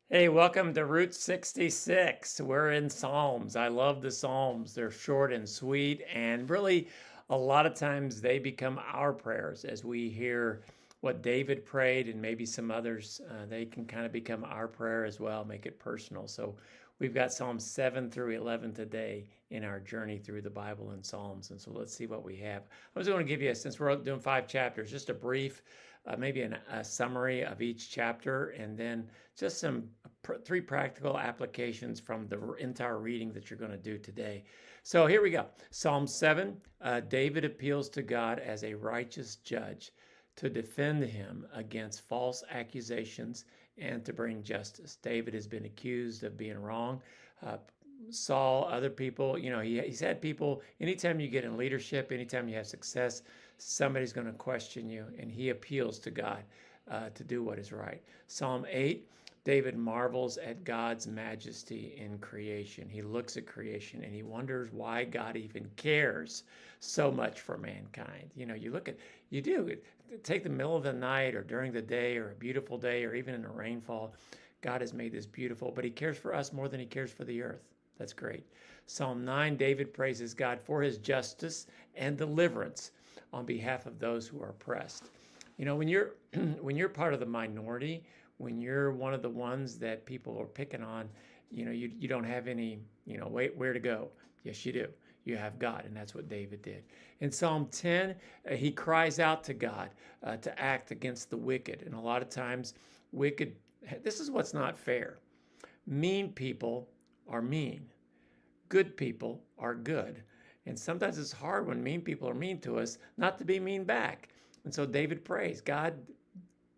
Hey, welcome to Route 66. We're in Psalms. I love the Psalms. They're short and sweet, and really, a lot of times they become our prayers as we hear what David prayed, and maybe some others. They can kind of become our prayer as well, make it personal. So, we've got Psalms 7 through 11 today in our journey through the Bible and Psalms. And so, let's see what we have. I was going to give you, since we're doing 5 chapters, just a brief maybe a summary of each chapter, and then just some three practical applications from the entire reading that you're going to do today. So here we go. Psalm 7, David appeals to God as a righteous judge to defend him against false accusations and to bring justice. David has been accused of being wrong. Saul, other people, he's had people, anytime you get in leadership, anytime you have success, somebody's going to question you, and he appeals to God to do what is right. Psalm 8, David marvels at God's majesty in creation. He looks at creation and he wonders why God even cares so much for mankind. You do take the middle of the night or during the day or a beautiful day or even in a rainfall. God has made this beautiful, but he cares for us more than he cares for the earth. That's great. Psalm 9, David praises God for his justice and deliverance on behalf of those who are oppressed. When you're when you're part of the minority, when you're one of the ones that people are picking on, you don't have any, where to go. Yes, you do. You have God, and that's what David did. In Psalm 10, he cries out to God to act against the wicked. And a lot of times, this is what's not fair. Mean people are mean. Good people are good. And sometimes it's hard when mean people are mean to us not to be mean back. And so David prays, God,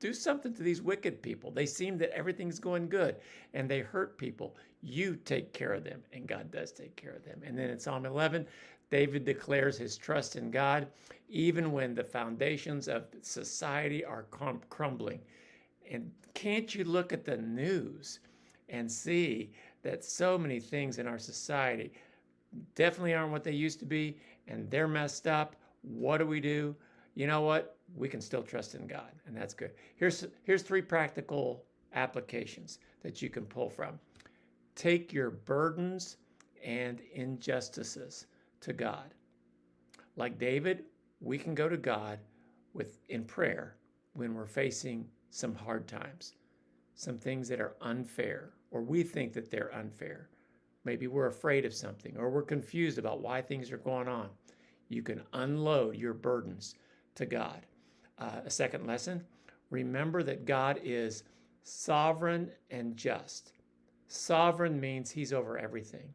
do something to these wicked people. They seem that everything's going good and they hurt people. You take care of them, and God does take care of them. And then in Psalm 11, David declares his trust in God even when the foundations of society are crumbling. And can't you look at the news and see that so many things in our society definitely aren't what they used to be, and they're messed up? What do? You know what? We can still trust in God, and that's good. Here's three practical applications that you can pull from. Take your burdens and injustices to God. Like David, we can go to God in prayer when we're facing some hard times, some things that are unfair, or we think that they're unfair. Maybe we're afraid of something, or we're confused about why things are going on. You can unload your burdens to God. A second lesson, remember that God is sovereign and just. Sovereign means he's over everything.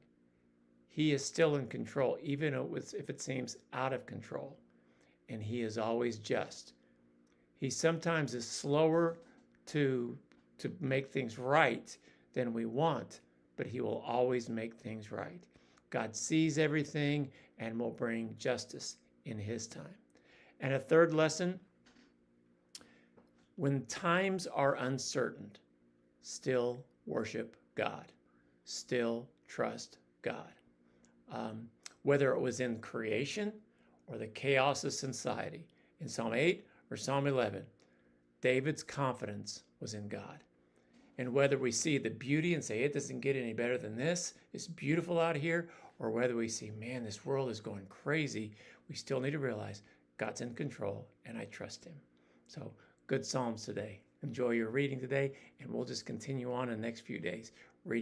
He is still in control, even if it seems out of control. And he is always just. He sometimes is slower to make things right than we want, but he will always make things right. God sees everything and will bring justice in his time. And a third lesson, when times are uncertain, still worship God. Still trust God. Whether it was in creation or the chaos of society, in Psalm 8 or Psalm 11, David's confidence was in God. And whether we see the beauty and say it doesn't get any better than this, it's beautiful out here, or whether we see, man, this world is going crazy, we still need to realize God's in control and I trust him. So good Psalms today. Enjoy your reading today, and we'll just continue on in the next few days reading